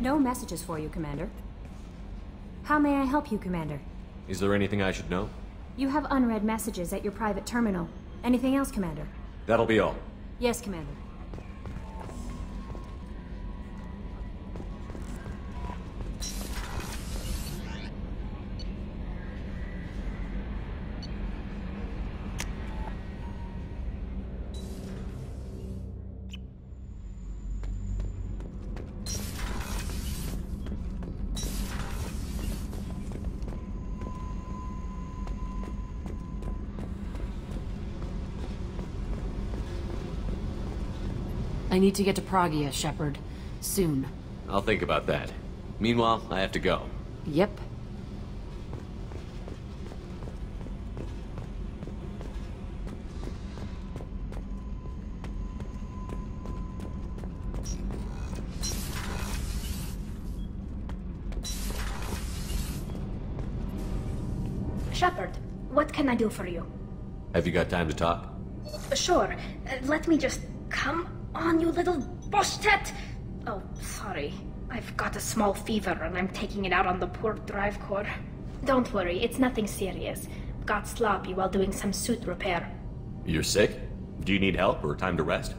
No messages for you, Commander. How may I help you, Commander? Is there anything I should know? You have unread messages at your private terminal. Anything else, Commander? That'll be all. Yes, Commander. I need to get to Pragia, Shepard. Soon. I'll think about that. Meanwhile, I have to go. Yep. Shepard, what can I do for you? Have you got time to talk? Sure. Let me just... Come on, you little boshtet! Oh, sorry. I've got a small fever and I'm taking it out on the poor drive core. Don't worry, it's nothing serious. Got sloppy while doing some suit repair. You're sick? Do you need help or time to rest?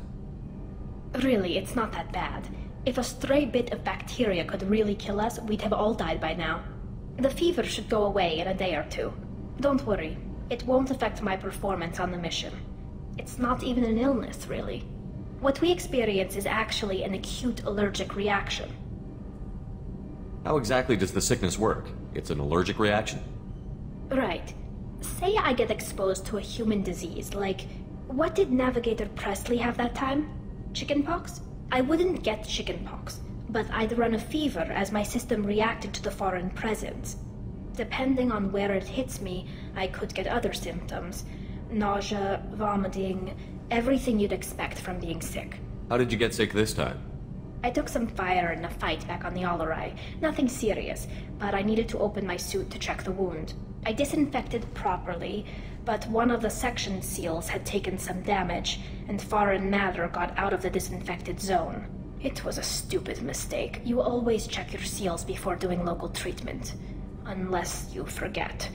Really, it's not that bad. If a stray bit of bacteria could really kill us, we'd have all died by now. The fever should go away in a day or two. Don't worry, it won't affect my performance on the mission. It's not even an illness, really. What we experience is actually an acute allergic reaction. How exactly does the sickness work? It's an allergic reaction? Right. Say I get exposed to a human disease, like... What did Navigator Presley have that time? Chickenpox? I wouldn't get chickenpox, but I'd run a fever as my system reacted to the foreign presence. Depending on where it hits me, I could get other symptoms. Nausea, vomiting, everything you'd expect from being sick. How did you get sick this time? I took some fire in a fight back on the Alarai. Nothing serious, but I needed to open my suit to check the wound. I disinfected properly, but one of the section seals had taken some damage, and foreign matter got out of the disinfected zone. It was a stupid mistake. You always check your seals before doing local treatment. Unless you forget.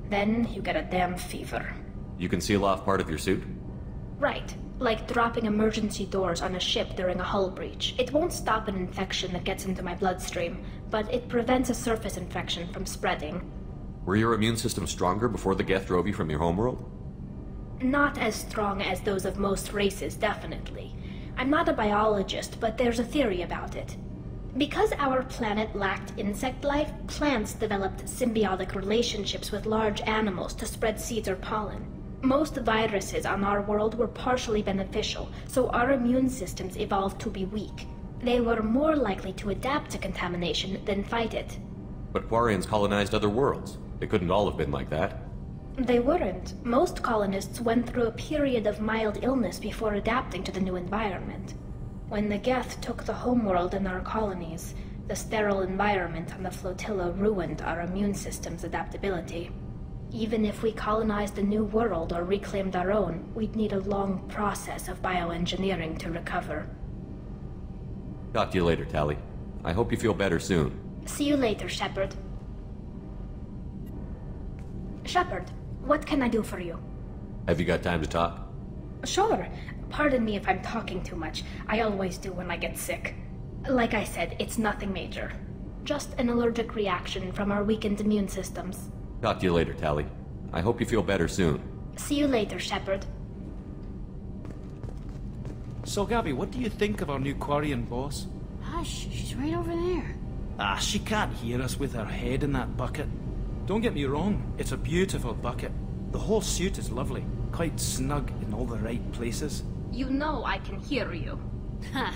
Then you get a damn fever. You can seal off part of your suit? Right. Like dropping emergency doors on a ship during a hull breach. It won't stop an infection that gets into my bloodstream, but it prevents a surface infection from spreading. Were your immune system stronger before the Geth drove you from your homeworld? Not as strong as those of most races, definitely. I'm not a biologist, but there's a theory about it. Because our planet lacked insect life, plants developed symbiotic relationships with large animals to spread seeds or pollen. Most viruses on our world were partially beneficial, so our immune systems evolved to be weak. They were more likely to adapt to contamination than fight it. But Quarians colonized other worlds. They couldn't all have been like that. They weren't. Most colonists went through a period of mild illness before adapting to the new environment. When the Geth took the homeworld in our colonies, the sterile environment on the flotilla ruined our immune system's adaptability. Even if we colonized a new world or reclaimed our own, we'd need a long process of bioengineering to recover. Talk to you later, Tali. I hope you feel better soon. See you later, Shepard. Shepard, what can I do for you? Have you got time to talk? Sure. Pardon me if I'm talking too much. I always do when I get sick. Like I said, it's nothing major. Just an allergic reaction from our weakened immune systems. Talk to you later, Tali. I hope you feel better soon. See you later, Shepard. So, Gabby, what do you think of our new Quarian boss? Hush, she's right over there. Ah, she can't hear us with her head in that bucket. Don't get me wrong, it's a beautiful bucket. The whole suit is lovely, quite snug in all the right places. You know I can hear you. Ha!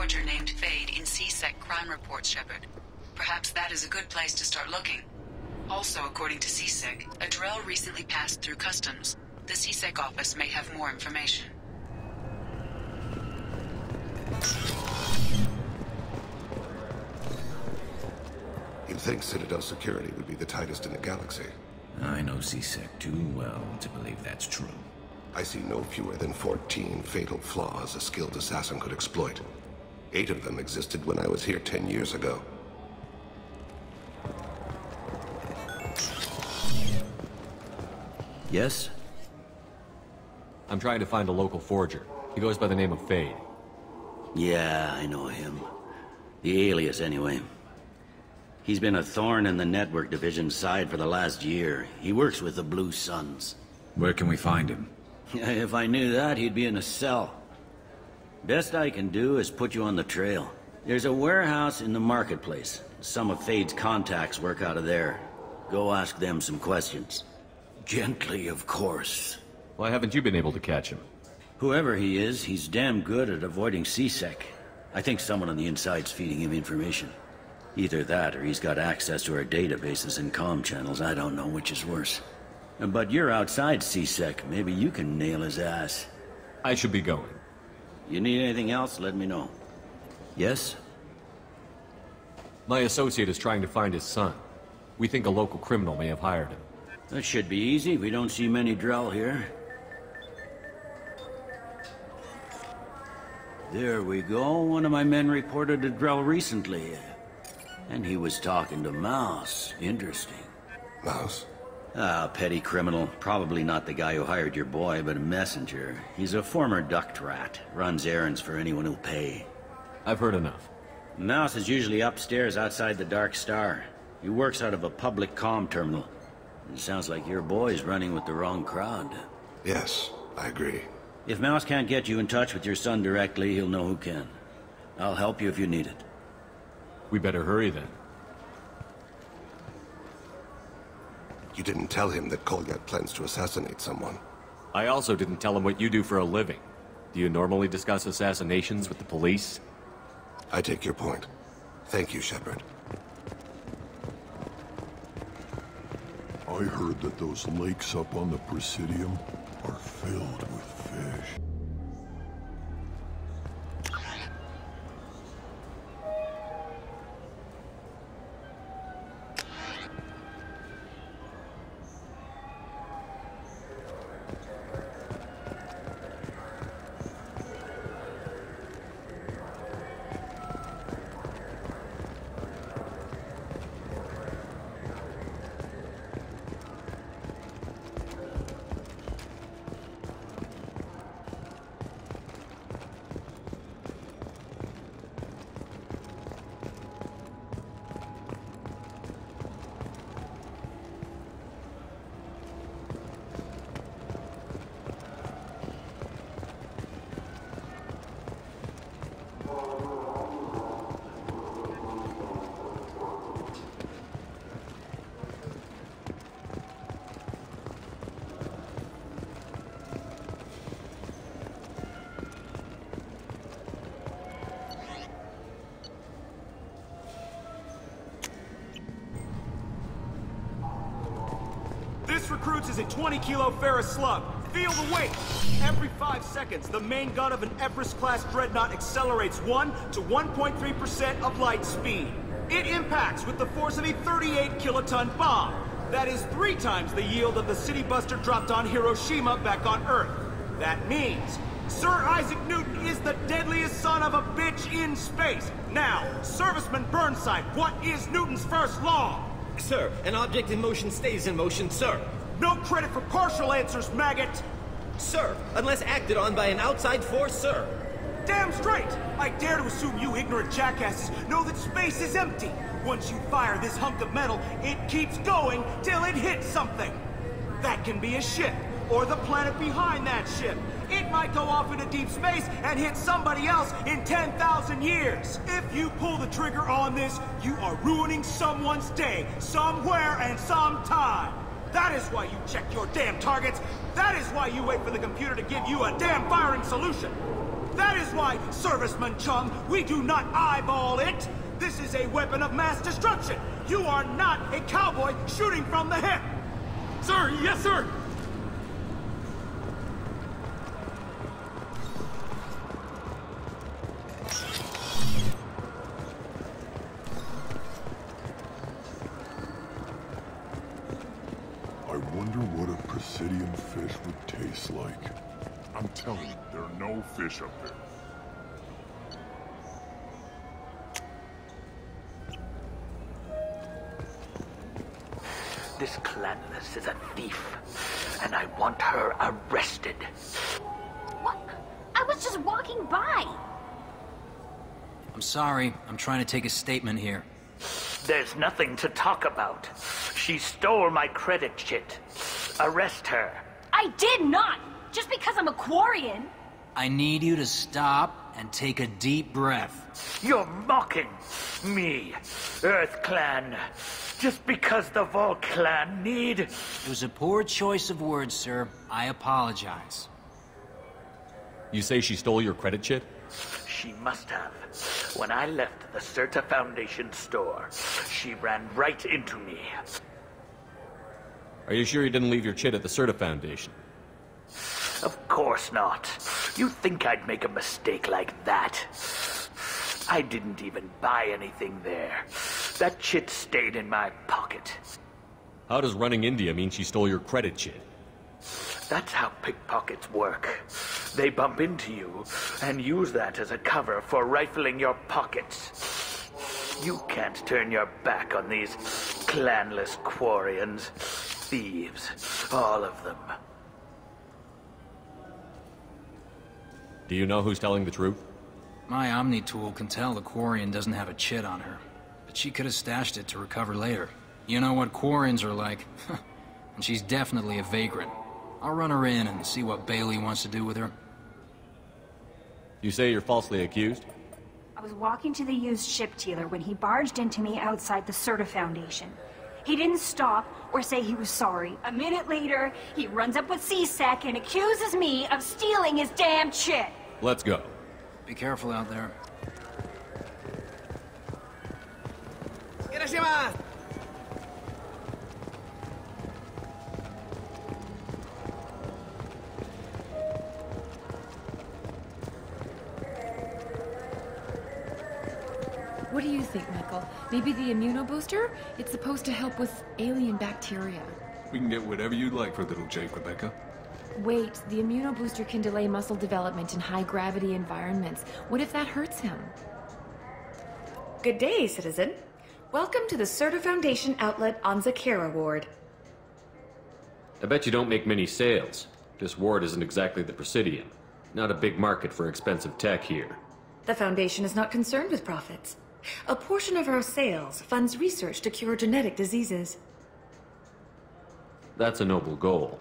forger named Fade in C-Sec crime reports, Shepard. Perhaps that is a good place to start looking. Also, according to C-Sec, a Drell recently passed through customs. The C-Sec office may have more information. You'd think Citadel security would be the tightest in the galaxy. I know C-Sec too well to believe that's true. I see no fewer than 14 fatal flaws a skilled assassin could exploit. 8 of them existed when I was here 10 years ago. Yes? I'm trying to find a local forger. He goes by the name of Fade. Yeah, I know him. The alias, anyway. He's been a thorn in the network division's side for the last year. He works with the Blue Suns. Where can we find him? If I knew that, he'd be in a cell. Best I can do is put you on the trail. There's a warehouse in the marketplace. Some of Fade's contacts work out of there. Go ask them some questions. Gently, of course. Why haven't you been able to catch him? Whoever he is, he's damn good at avoiding C-Sec. I think someone on the inside's feeding him information. Either that, or he's got access to our databases and comm channels. I don't know which is worse. But you're outside C-Sec. Maybe you can nail his ass. I should be going. You need anything else, let me know. Yes? My associate is trying to find his son. We think a local criminal may have hired him. That should be easy. We don't see many Drell here. There we go. One of my men reported a Drell recently. And he was talking to Mouse. Interesting. Mouse? Ah, petty criminal. Probably not the guy who hired your boy, but a messenger. He's a former duct rat. Runs errands for anyone who'll pay. I've heard enough. Mouse is usually upstairs outside the Dark Star. He works out of a public comm terminal. It sounds like your boy's running with the wrong crowd. Yes, I agree. If Mouse can't get you in touch with your son directly, he'll know who can. I'll help you if you need it. We better hurry then. You didn't tell him that Kolyat plans to assassinate someone. I also didn't tell him what you do for a living. Do you normally discuss assassinations with the police? I take your point. Thank you, Shepard. I heard that those lakes up on the Presidium are filled with fish. This recruits is a 20-kilo Ferris slug. Feel the weight! Every 5 seconds, the main gun of an Everest-class dreadnought accelerates 1 to 1.3% of light speed. It impacts with the force of a 38-kiloton bomb. That is 3 times the yield of the city buster dropped on Hiroshima back on Earth. That means Sir Isaac Newton is the deadliest son of a bitch in space. Now, Serviceman Burnside, what is Newton's first law? Sir, an object in motion stays in motion, sir. No credit for partial answers, maggot! Sir, unless acted on by an outside force, sir. Damn straight! I dare to assume you ignorant jackasses know that space is empty. Once you fire this hunk of metal, it keeps going till it hits something. That can be a ship, or the planet behind that ship. It might go off into deep space and hit somebody else in 10,000 years. If you pull the trigger on this, you are ruining someone's day, somewhere and sometime. That is why you check your damn targets. That is why you wait for the computer to give you a damn firing solution. That is why, Serviceman Chung, we do not eyeball it! This is a weapon of mass destruction! You are not a cowboy shooting from the hip! Sir, yes, sir! I wonder what a Presidium fish would taste like. I'm telling you, there are no fish up there. This Clanless is a thief, and I want her arrested. What? I was just walking by. I'm sorry. I'm trying to take a statement here. There's nothing to talk about. She stole my credit chit. Arrest her. I did not! Just because I'm a Quarian. I need you to stop and take a deep breath. You're mocking me, Earth Clan. Just because the Vol Clan need... It was a poor choice of words, sir. I apologize. You say she stole your credit chit? She must have. When I left the Certa Foundation store, she ran right into me. Are you sure you didn't leave your chit at the Certa Foundation? Of course not. You think I'd make a mistake like that? I didn't even buy anything there. That chit stayed in my pocket. How does running India mean she stole your credit chit? That's how pickpockets work. They bump into you and use that as a cover for rifling your pockets. You can't turn your back on these clanless Quarians. Thieves, all of them. Do you know who's telling the truth? My Omni tool can tell the Quarian doesn't have a chit on her, but she could have stashed it to recover later. You know what Quarians are like, and she's definitely a vagrant. I'll run her in and see what Bailey wants to do with her. You say you're falsely accused? I was walking to the used ship dealer when he barged into me outside the Certa Foundation. He didn't stop or say he was sorry. A minute later, he runs up with C-Sec and accuses me of stealing his damn chit. Let's go. Be careful out there. What do you think, Michael? Maybe the immunobooster? It's supposed to help with alien bacteria. We can get whatever you like for little Jake, Rebecca. Wait, the immunobooster can delay muscle development in high-gravity environments. What if that hurts him? Good day, citizen. Welcome to the Certa Foundation outlet on Zakera Ward. I bet you don't make many sales. This ward isn't exactly the Presidium. Not a big market for expensive tech here. The Foundation is not concerned with profits. A portion of our sales funds research to cure genetic diseases. That's a noble goal.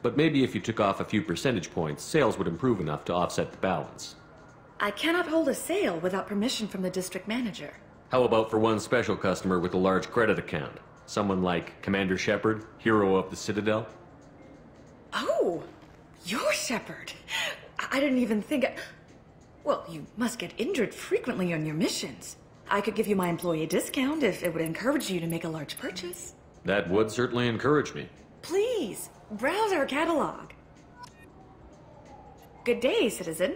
But maybe if you took off a few percentage points, sales would improve enough to offset the balance. I cannot hold a sale without permission from the district manager. How about for one special customer with a large credit account? Someone like Commander Shepard, hero of the Citadel? Oh, you're Shepard. I didn't even think... Well, you must get injured frequently on your missions. I could give you my employee discount if it would encourage you to make a large purchase. That would certainly encourage me. Please, browse our catalog. Good day, citizen.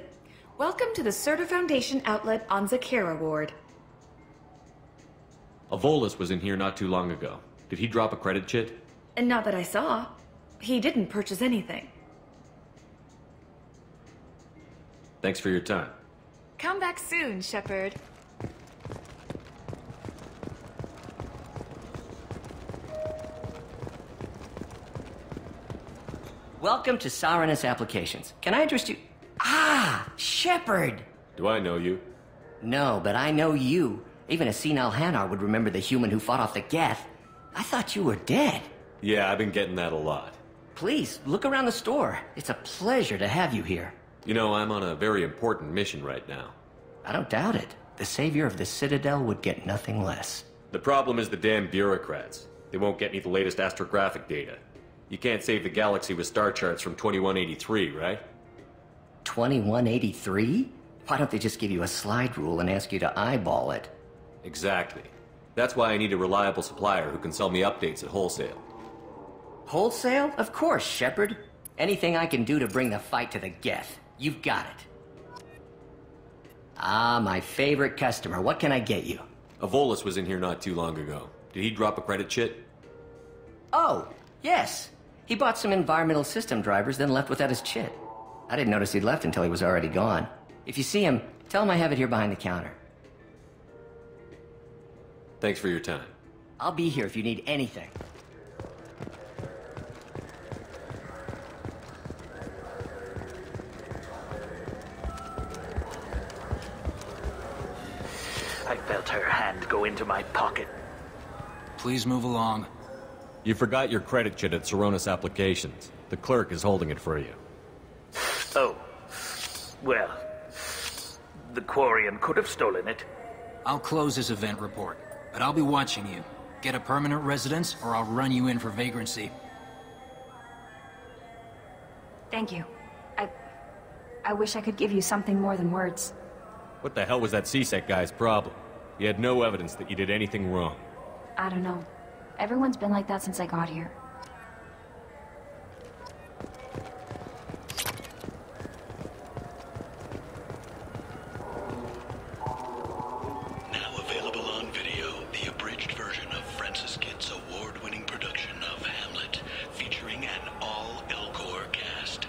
Welcome to the Certa Foundation outlet on Zakera Ward. A Volus was in here not too long ago. Did he drop a credit chit? And not that I saw. He didn't purchase anything. Thanks for your time. Come back soon, Shepard. Welcome to Saranus Applications. Can I address you? Ah, Shepard! Do I know you? No, but I know you. Even a senile Hanar would remember the human who fought off the Geth. I thought you were dead. Yeah, I've been getting that a lot. Please, look around the store. It's a pleasure to have you here. You know, I'm on a very important mission right now. I don't doubt it. The savior of the Citadel would get nothing less. The problem is the damn bureaucrats. They won't get me the latest astrographic data. You can't save the galaxy with star charts from 2183, right? 2183? Why don't they just give you a slide rule and ask you to eyeball it? Exactly. That's why I need a reliable supplier who can sell me updates at wholesale. Wholesale? Of course, Shepard. Anything I can do to bring the fight to the Geth. You've got it. Ah, my favorite customer. What can I get you? Avolis was in here not too long ago. Did he drop a credit chit? Oh, yes. He bought some environmental system drivers, then left without his chit. I didn't notice he'd left until he was already gone. If you see him, tell him I have it here behind the counter. Thanks for your time. I'll be here if you need anything. I felt her hand go into my pocket. Please move along. You forgot your credit chit at Seronis Applications. The clerk is holding it for you. Oh. Well, the Quarian could have stolen it. I'll close this event report, but I'll be watching you. Get a permanent residence, or I'll run you in for vagrancy. Thank you. I wish I could give you something more than words. What the hell was that CSEC guy's problem? He had no evidence that you did anything wrong. I don't know. Everyone's been like that since I got here. Now available on video, the abridged version of Francis Kidd's award-winning production of Hamlet, featuring an all-Elcor cast.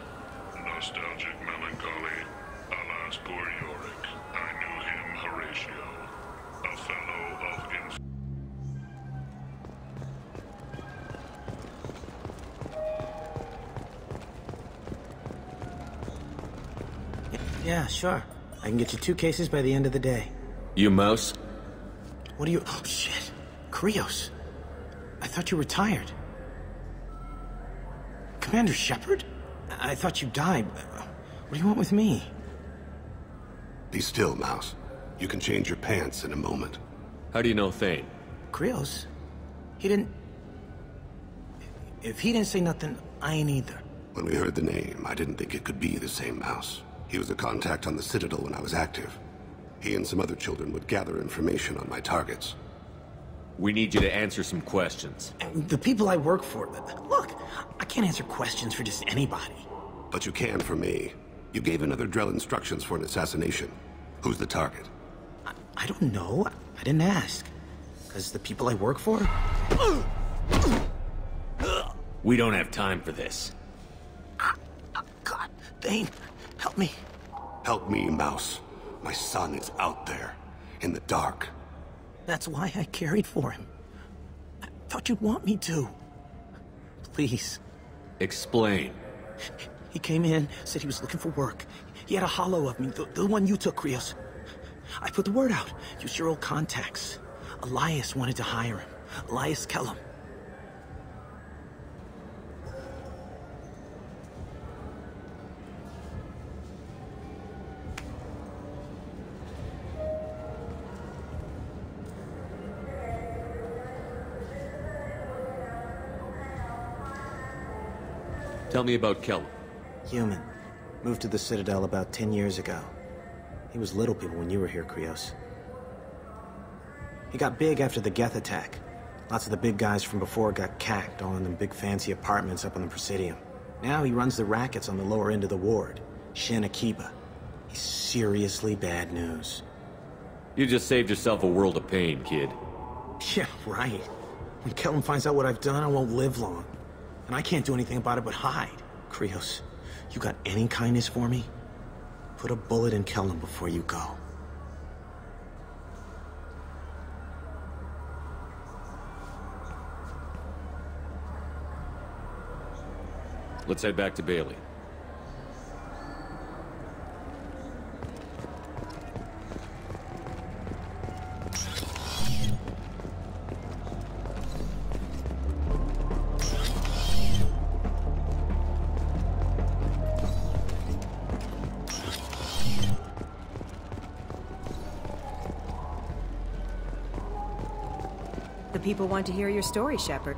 Nostalgic melancholy, alas poor Yorick. I knew him, Horatio, a fellow of Yeah, sure. I can get you 2 cases by the end of the day. You mouse? What are you... Oh, shit. Krios. I thought you retired. Commander Shepard? I thought you died. What do you want with me? Be still, Mouse. You can change your pants in a moment. How do you know Thane? Krios? He didn't... If he didn't say nothing, I ain't either. When we heard the name, I didn't think it could be the same Mouse. He was a contact on the Citadel when I was active. He and some other children would gather information on my targets. We need you to answer some questions. The people I work for... Look, I can't answer questions for just anybody. But you can for me. You gave another Drell instructions for an assassination. Who's the target? I don't know. I didn't ask. Because the people I work for... We don't have time for this. God, Thane, help me. Help me, Mouse. My son is out there, in the dark. That's why I carried for him. I thought you'd want me to. Please. Explain. He came in, said he was looking for work. He had a hollow of me, the one you took, Krios. I put the word out. Used your old contacts. Elias wanted to hire him. Elias Kellum. Tell me about Kellum. Human. Moved to the Citadel about 10 years ago. He was little people when you were here, Krios. He got big after the Geth attack. Lots of the big guys from before got cacked, all in them big fancy apartments up on the Presidium. Now he runs the rackets on the lower end of the ward. Shin Akiba. He's seriously bad news. You just saved yourself a world of pain, kid. Yeah, right. When Kellum finds out what I've done, I won't live long. And I can't do anything about it but hide. Krios, you got any kindness for me? Put a bullet in Kellum before you go. Let's head back to Bailey. The people want to hear your story, Shepard.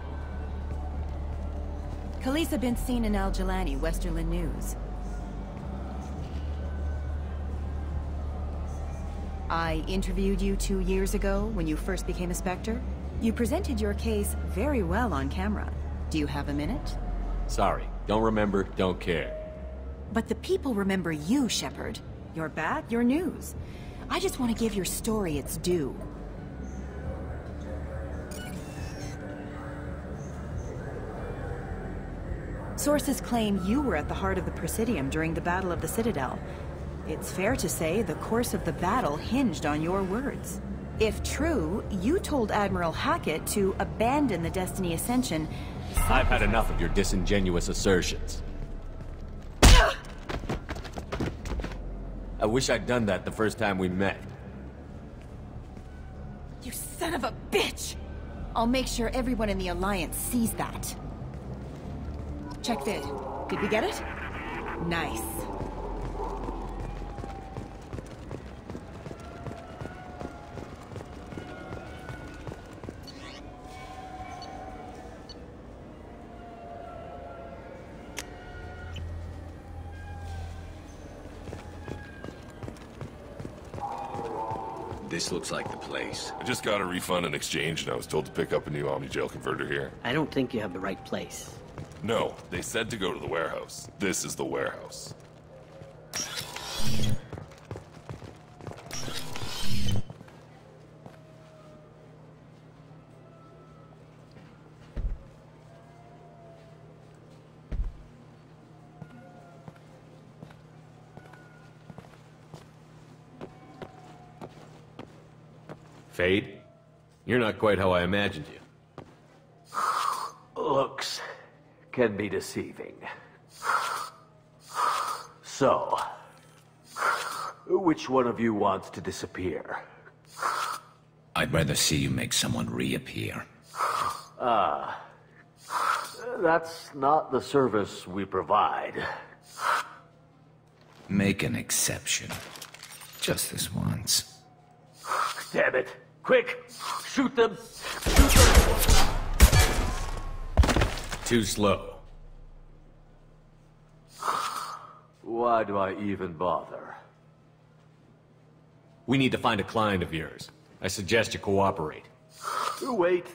Khaleesa been seen in Al Jelani, Westerland News. I interviewed you 2 years ago when you first became a Spectre. You presented your case very well on camera. Do you have a minute? Sorry, don't remember, don't care. But the people remember you, Shepard. You're back, you're news. I just want to give your story its due. Sources claim you were at the heart of the Presidium during the Battle of the Citadel. It's fair to say the course of the battle hinged on your words. If true, you told Admiral Hackett to abandon the Destiny Ascension. I've had enough of your disingenuous assertions. I wish I'd done that the first time we met. You son of a bitch! I'll make sure everyone in the Alliance sees that. Check vid. Did we get it? Nice. This looks like the place. I just got a refund and exchange, and I was told to pick up a new Omni-Gel converter here. I don't think you have the right place. No, they said to go to the warehouse. This is the warehouse. Fade? You're not quite how I imagined you. Looks can be deceiving. So, which one of you wants to disappear? I'd rather see you make someone reappear. That's not the service we provide. Make an exception. Just this once. Damn it. Quick! Shoot them! Too slow. Why do I even bother? We need to find a client of yours. I suggest you cooperate. Wait.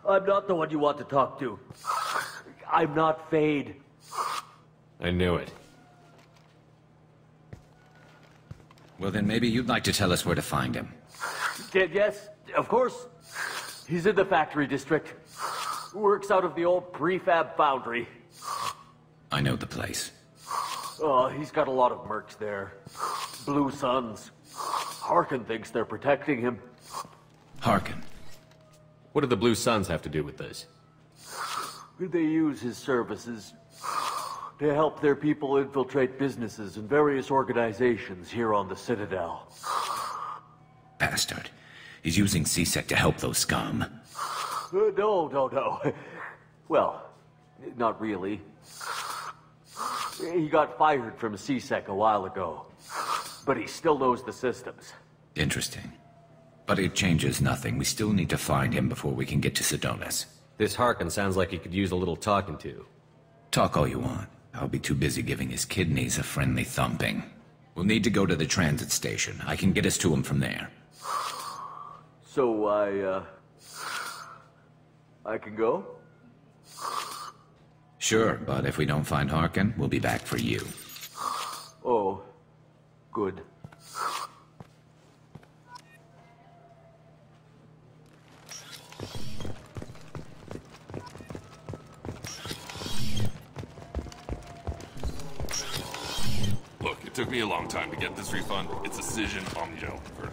I'm not the one you want to talk to. I'm not Fade. I knew it. Well, then maybe you'd like to tell us where to find him. Yes, of course. He's in the factory district. Works out of the old prefab foundry. I know the place. Oh, he's got a lot of mercs there. Blue Suns. Harkin thinks they're protecting him. Harkin? What do the Blue Suns have to do with this? They use his services to help their people infiltrate businesses and various organizations here on the Citadel. Bastard. He's using C-Sec to help those scum. No. Well, not really. He got fired from C-Sec a while ago, but he still knows the systems. Interesting. But it changes nothing. We still need to find him before we can get to Sidonis. This Harkin sounds like he could use a little talking to. Talk all you want. I'll be too busy giving his kidneys a friendly thumping. We'll need to go to the transit station. I can get us to him from there. So, I can go? Sure, but if we don't find Harkin, we'll be back for you. Oh, good. Look, it took me a long time to get this refund. It's a Cision Omni-Gel converter.